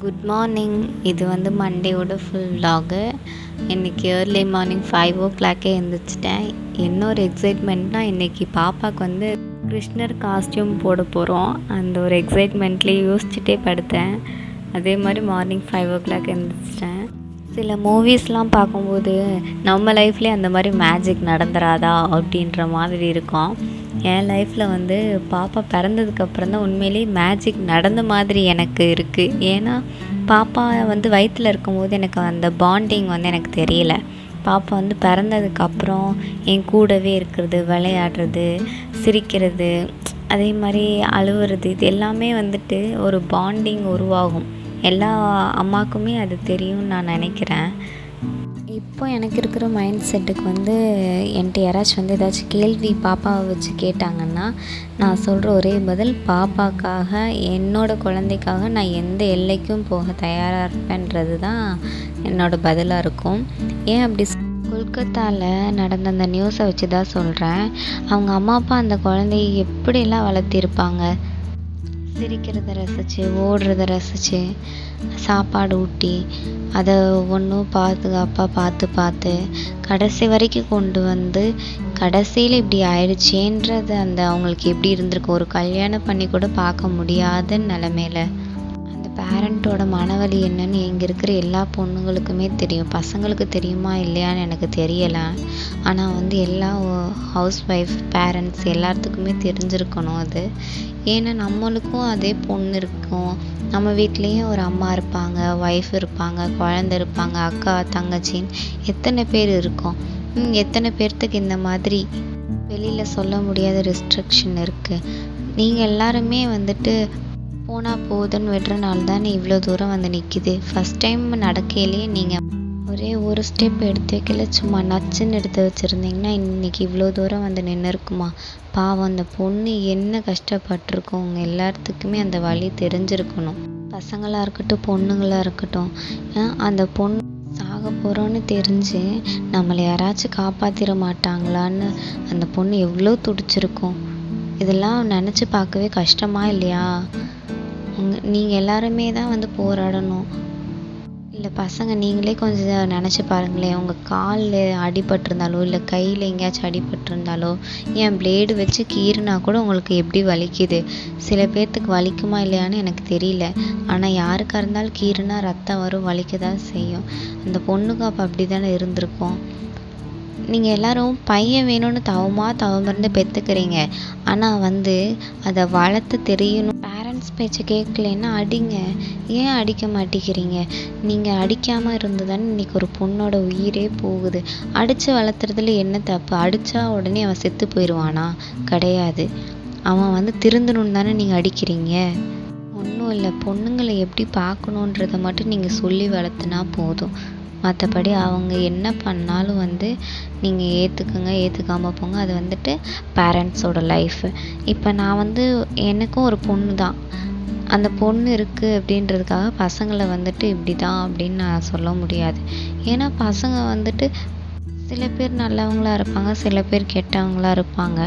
Good morning. இது வந்து மண்டேவோட full vlog. இன்றைக்கி ஏர்லி மார்னிங் 5 o'clock எழுந்திரிச்சிட்டேன். என்ன ஒரு எக்ஸைட்மெண்ட்னா, இன்றைக்கி பாப்பாவுக்கு வந்து கிருஷ்ணர் காஸ்டியூம் போட போகிறோம். அந்த ஒரு எக்ஸைட்மெண்ட்லேயே யோசிச்சுட்டே படுத்தேன். அதே மாதிரி மார்னிங் 5 o'clock எழுந்திரிச்சிட்டேன். சில மூவிஸ்லாம் பார்க்கும்போது நம்ம லைஃப்லேயே அந்த மாதிரி மேஜிக் நடந்துராதா அப்படின்ற மாதிரி இருக்கும். என் லைஃப்பில் வந்து பாப்பா பிறந்ததுக்கப்புறம் தான் உண்மையிலேயே மேஜிக் நடந்த மாதிரி எனக்கு இருக்குது. ஏன்னா பாப்பா வந்து வயிற்றில் இருக்கும்போது எனக்கு அந்த பாண்டிங் வந்து எனக்கு தெரியல. பாப்பா வந்து பிறந்ததுக்கப்புறம் என் கூடவே இருக்கிறது, விளையாடுறது, சிரிக்கிறது, அதே மாதிரி அழுவுறது, இது எல்லாமே வந்துட்டு ஒரு பாண்டிங் உருவாகும். எல்லா அம்மாக்குமே அது தெரியும்னு நான் நினைக்கிறேன். இப்போ எனக்கு இருக்கிற மைண்ட் செட்டுக்கு வந்து என்கிட்ட யாராச்சும் வந்து ஏதாச்சும் கேள்வி பாப்பாவை வச்சு கேட்டாங்கன்னா, நான் சொல்கிற ஒரே பதில், பாப்பாக்காக, என்னோடய குழந்தைக்காக நான் எந்த எல்லைக்கும் போக தயாராக இருப்பேன்றது தான் என்னோடய பதிலாக இருக்கும். ஏன் அப்படி கொல்கத்தாவில் நடந்த அந்த நியூஸை வச்சு தான் சொல்கிறேன். அவங்க அம்மா அப்பா அந்த குழந்தைய எப்படிலாம் வளர்த்திருப்பாங்க. சிரிக்கிறத ரசித்து, ஓடுறத ரசித்து, சாப்பாடு ஊட்டி, அதை ஒவ்வொன்றும் பாதுகாப்பாக பார்த்து கடைசி வரைக்கும் கொண்டு வந்து கடைசியில் இப்படி ஆயிடுச்சேன்றது அந்த அவங்களுக்கு எப்படி இருந்திருக்கும். ஒரு கல்யாணம் பண்ணி கூட பார்க்க முடியாத நிலமையில அந்த பேரண்ட்டோட மனவலி என்னன்னு இங்கே இருக்கிற எல்லா பொண்ணுங்களுக்குமே தெரியும். பசங்களுக்கு தெரியுமா இல்லையான்னு எனக்கு தெரியலை. ஆனால் வந்து எல்லா ஹவுஸ் ஒய்ஃப் பேரண்ட்ஸ் எல்லாத்துக்குமே தெரிஞ்சிருக்கணும் அது. ஏன்னா நம்மளுக்கும் அதே பொண்ணு இருக்கும். நம்ம வீட்லேயும் ஒரு அம்மா இருப்பாங்க, ஒய்ஃப் இருப்பாங்க, குழந்த இருப்பாங்க, அக்கா தங்கச்சின்னு எத்தனை பேர் இருக்கோம். எத்தனை பேர்த்துக்கு இந்த மாதிரி வெளியில் சொல்ல முடியாத ரெஸ்ட்ரிக்ஷன் இருக்குது. நீங்கள் எல்லாருமே வந்துட்டு போனால் போதுன்னு விடுறனால தானே இவ்வளோ தூரம் வந்து நிற்கிது. ஃபஸ்ட் டைம் நடக்கையிலேயே நீங்கள் ஒரே ஒரு ஸ்டெப் எடுத்து வைக்கல, சும்மா நச்சுன்னு எடுத்து வச்சுருந்தீங்கன்னா இன்றைக்கி இவ்வளோ தூரம் வந்து நின்று இருக்குமா? பாவம், அந்த பொண்ணு என்ன கஷ்டப்பட்டிருக்கோம். உங்கள் எல்லாத்துக்குமே அந்த வலி தெரிஞ்சிருக்கணும். பசங்களாக இருக்கட்டும், பொண்ணுங்களாக இருக்கட்டும். அந்த பொண்ணு சாக போகிறோன்னு தெரிஞ்சு நம்மளை யாராச்சும் காப்பாற்றிட மாட்டாங்களான்னு அந்த பொண்ணு எவ்வளோ துடிச்சிருக்கும். இதெல்லாம் நினச்சி பார்க்கவே கஷ்டமாக இல்லையா? நீங்கள் எல்லாருமே தான் வந்து போராடணும். இல்லை பசங்க, நீங்களே கொஞ்சம் நினச்சி பாருங்களேன். உங்கள் காலில் அடிபட்டிருந்தாலோ, இல்லை கையில் எங்கேயாச்சும் அடிபட்டிருந்தாலோ, ஏன் பிளேடு வச்சு கீறினா கூட உங்களுக்கு எப்படி வலிக்குது. சில பேர்த்துக்கு வலிக்குமா இல்லையான்னு எனக்கு தெரியல. ஆனால் யாருக்காக இருந்தாலும் கீறினா ரத்தம் வரும், வலிக்க தான் செய்யும். அந்த பொண்ணுக்கு அப்போ அப்படி தானே இருந்திருக்கும். நீங்கள் எல்லோரும் பையன் வேணும்னு தவமிருந்து பெற்றுக்கிறீங்க. ஆனால் வந்து அதை வளர்த்து தெரியணும். பேரண்ட்ஸ் பேச்சை கேட்கலன்னா அடிங்க. ஏன் அடிக்க மாட்டேங்கிறீங்க? நீங்கள் அடிக்காமல் இருந்து தானே இன்றைக்கி ஒரு பொண்ணோட உயிரே போகுது. அடித்து வளர்த்துறதுல என்ன தப்பு? அடித்தா உடனே அவன் செத்து போயிடுவானா? கிடையாது. அவன் வந்து திருந்தணுன்னு தானே நீங்கள் அடிக்கிறீங்க. ஒன்றும் இல்லை, பொண்ணுங்களை எப்படி பார்க்கணுன்றதை மட்டும் நீங்கள் சொல்லி வளர்த்துனா போதும். மற்றபடி அவங்க என்ன பண்ணாலும் வந்து நீங்கள் ஏற்றுக்குங்க, ஏற்றுக்காமல் போங்க. அது வந்துட்டு பேரண்ட்ஸோட லைஃபு. இப்போ நான் வந்து எனக்கும் ஒரு பொண்ணு தான். அந்த பொண்ணு இருக்குது அப்படின்றதுக்காக பசங்களை வந்துட்டு இப்படி தான் அப்படின்னு நான் சொல்ல முடியாது. ஏன்னா பசங்க வந்துட்டு சில பேர் நல்லவங்களாக இருப்பாங்க, சில பேர் கெட்டவங்களாக இருப்பாங்க.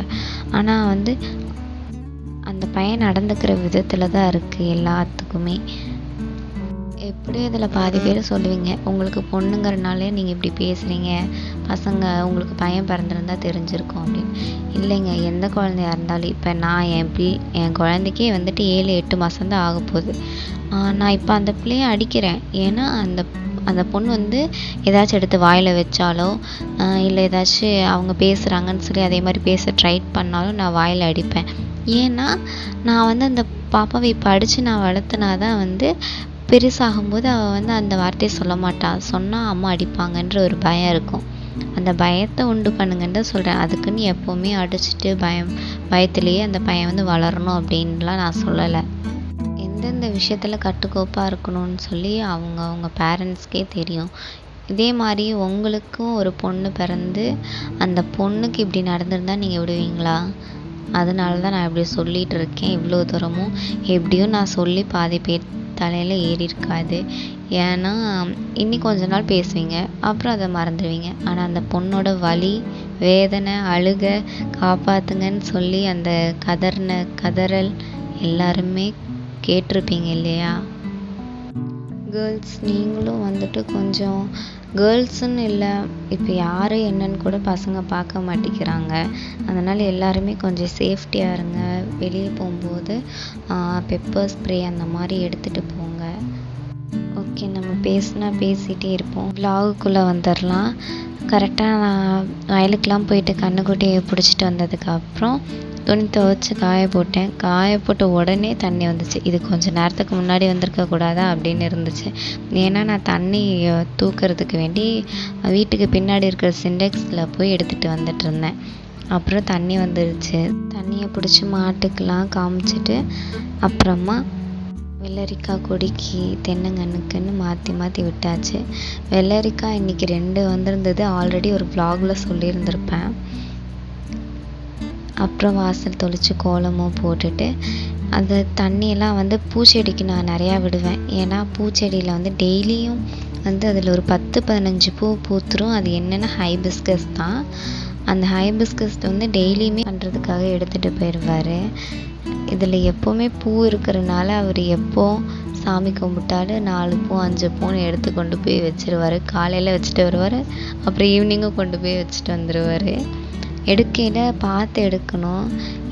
ஆனால் வந்து அந்த பையன் நடந்துக்கிற விதத்தில் தான் இருக்குது எல்லாத்துக்குமே. எப்படி அதில் பாதி பேர் சொல்லுவீங்க, உங்களுக்கு பொண்ணுங்கிறனாலே நீங்கள் இப்படி பேசுகிறீங்க, பசங்க உங்களுக்கு பையன் பிறந்திருந்தா தெரிஞ்சிருக்கும் அப்படின்னு. இல்லைங்க, எந்த குழந்தையா இருந்தாலும். இப்போ நான் என் குழந்தைக்கே வந்துட்டு 7-8 மாதம்தான் ஆக போகுது. நான் இப்போ அந்த பிள்ளையை அடிக்கிறேன். ஏன்னா அந்த பொண்ணு வந்து ஏதாச்சும் எடுத்து வாயில் வச்சாலோ, இல்லை ஏதாச்சும் அவங்க பேசுகிறாங்கன்னு சொல்லி அதே மாதிரி பேச ட்ரை பண்ணாலும் நான் வாயில் அடிப்பேன். ஏன்னா நான் வந்து அந்த பாப்பாவை இப்போ அடித்து நான் வளர்த்துனா தான் வந்து பெருசாகும்போது அவள் வந்து அந்த வார்த்தையை சொல்ல மாட்டாள். சொன்னால் அம்மா அடிப்பாங்கன்ற ஒரு பயம் இருக்கும். அந்த பயத்தை உண்டு பண்ணுங்கன்னு தான் சொல்கிறேன். அதுக்குன்னு எப்போவுமே அடிச்சுட்டு பயத்துலேயே அந்த பையன் வந்து வளரணும் அப்படின்லாம் நான் சொல்லலை. எந்தெந்த விஷயத்தில் கட்டுக்கோப்பாக இருக்கணும்னு சொல்லி அவங்க பேரண்ட்ஸ்க்கே தெரியும். இதே மாதிரி உங்களுக்கும் ஒரு பொண்ணு பிறந்து அந்த பொண்ணுக்கு இப்படி நடந்திருந்தால் நீங்கள் விடுவீங்களா? அதனால தான் நான் இப்படி சொல்லிகிட்டு இருக்கேன். இவ்வளோ தூரமும் எப்படியும் நான் சொல்லி பாதி பேர் தலையில் ஏறி இருக்காது. ஏன்னா இன்னும் கொஞ்ச நாள் பேசுவீங்க, அப்புறம் அதை மறந்துடுவீங்க. ஆனால் அந்த பொண்ணோட வலி, வேதனை, அழுக, காப்பாற்றுங்கன்னு சொல்லி அந்த கதறல் எல்லாருமே கேட்டிருப்பீங்க இல்லையா? கேர்ள்ஸ் நீங்களும் வந்துட்டு கொஞ்சம் கேர்ள்ஸுன்னு இல்லை, இப்போ யார் என்னன்னு கூட பசங்க பார்க்க மாட்டேங்கிறாங்க. அதனால் எல்லாருமே கொஞ்சம் சேஃப்டியாக இருங்க. வெளியே போகும்போது பெப்பர் ஸ்ப்ரே அந்த மாதிரி எடுத்துகிட்டு போங்க. ஓகே, நம்ம பேசிகிட்டே இருப்போம். விலாகுக்குள்ளே வந்துடலாம். கரெக்டாக நான் வயலுக்கெலாம் போயிட்டு கன்றுக்குட்டியை பிடிச்சிட்டு வந்ததுக்கப்புறம் துணி துவைச்சி காய போட்ட உடனே தண்ணி வந்துச்சு. இது கொஞ்சம் நேரத்துக்கு முன்னாடி வந்திருக்க கூடாதா அப்படின்னு இருந்துச்சு. ஏன்னா நான் தண்ணி தூக்கிறதுக்கு வேண்டி வீட்டுக்கு பின்னாடி இருக்கிற சிண்டெக்ஸில் போய் எடுத்துகிட்டு வந்துட்டு இருந்தேன். அப்புறம் தண்ணி வந்துருச்சு. தண்ணியை பிடிச்சி மாட்டுக்கெலாம் காமிச்சிட்டு அப்புறமா வெள்ளரிக்காய் கொடிக்கு தென்னங்கன்றுக்குன்னு மாற்றி விட்டாச்சு. வெள்ளரிக்காய் இன்றைக்கி 2 வந்திருந்தது. ஆல்ரெடி ஒரு வ்ளாகில் சொல்லியிருந்திருப்பேன். அப்புறம் வாசல் தெளித்து கோலமும் போட்டுட்டு அந்த தண்ணியெல்லாம் பூச்செடிக்கு நான் நிறையா விடுவேன். ஏன்னா பூச்செடியில் டெய்லியும் அதில் ஒரு 10-15 பூ பூத்துரும். அது என்னென்னா ஹைபிஸ்கஸ் தான். அந்த ஹைபிஸ்கஸ் டெய்லியுமே பண்ணுறதுக்காக எடுத்துகிட்டு போயிடுவார். இதில் எப்போவுமே பூ இருக்கிறனால அவர் எப்போ சாமி கும்பிட்டாலும் 4 பூ 5 பூன்னு எடுத்து கொண்டு போய் வச்சிருவார். காலையில் வச்சுட்டு வருவார், அப்புறம் ஈவினிங்கும் கொண்டு போய் வச்சுட்டு வந்துடுவார். எடுக்கையில் பார்த்து எடுக்கணும்.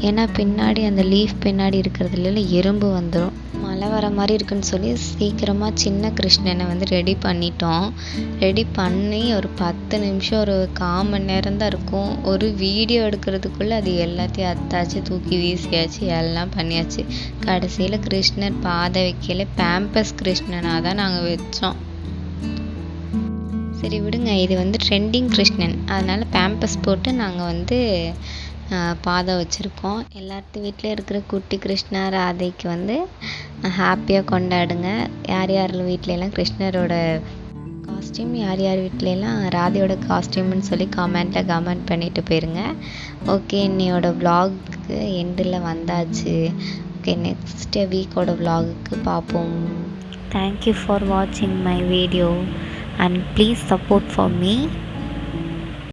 ஏன்னா பின்னாடி அந்த லீஃப் பின்னாடி இருக்கிறதுல எறும்பு வந்துடும். மழை வர மாதிரி இருக்குன்னு சொல்லி சீக்கிரமாக சின்ன கிருஷ்ணனை ரெடி பண்ணிட்டோம். ரெடி பண்ணி ஒரு 10 நிமிஷம் ஒரு 1/4 மணி நேரம் தான் இருக்கும். ஒரு வீடியோ எடுக்கிறதுக்குள்ளே அது எல்லாத்தையும் அத்தாச்சு, தூக்கி வீசியாச்சு, எல்லாம் பண்ணியாச்சு. கடைசியில் கிருஷ்ணர் பாதை வைக்கல, பேம்பஸ் கிருஷ்ணனாக தான் நாங்கள் வச்சோம். சரி விடுங்க, இது ட்ரெண்டிங் கிருஷ்ணன், அதனால் பேம்பஸ் போட்டு நாங்கள் பாதை வச்சுருக்கோம். எல்லாத்து வீட்டில் இருக்கிற குட்டி கிருஷ்ணா ராதைக்கு ஹாப்பியாக கொண்டாடுங்க. யார் வீட்டிலலாம் கிருஷ்ணரோட காஸ்டியூம், யார் வீட்டிலலாம் ராதையோட காஸ்டியூம்னு சொல்லி கமெண்ட் பண்ணிட்டு போயிருங்க. ஓகே, இன்னையோட விலாகுக்கு எண்டில் வந்தாச்சு. ஓகே, நெக்ஸ்ட் வீக்கோட விலாகுக்கு பார்ப்போம். தேங்க்யூ ஃபார் வாட்சிங் my video and please support for me.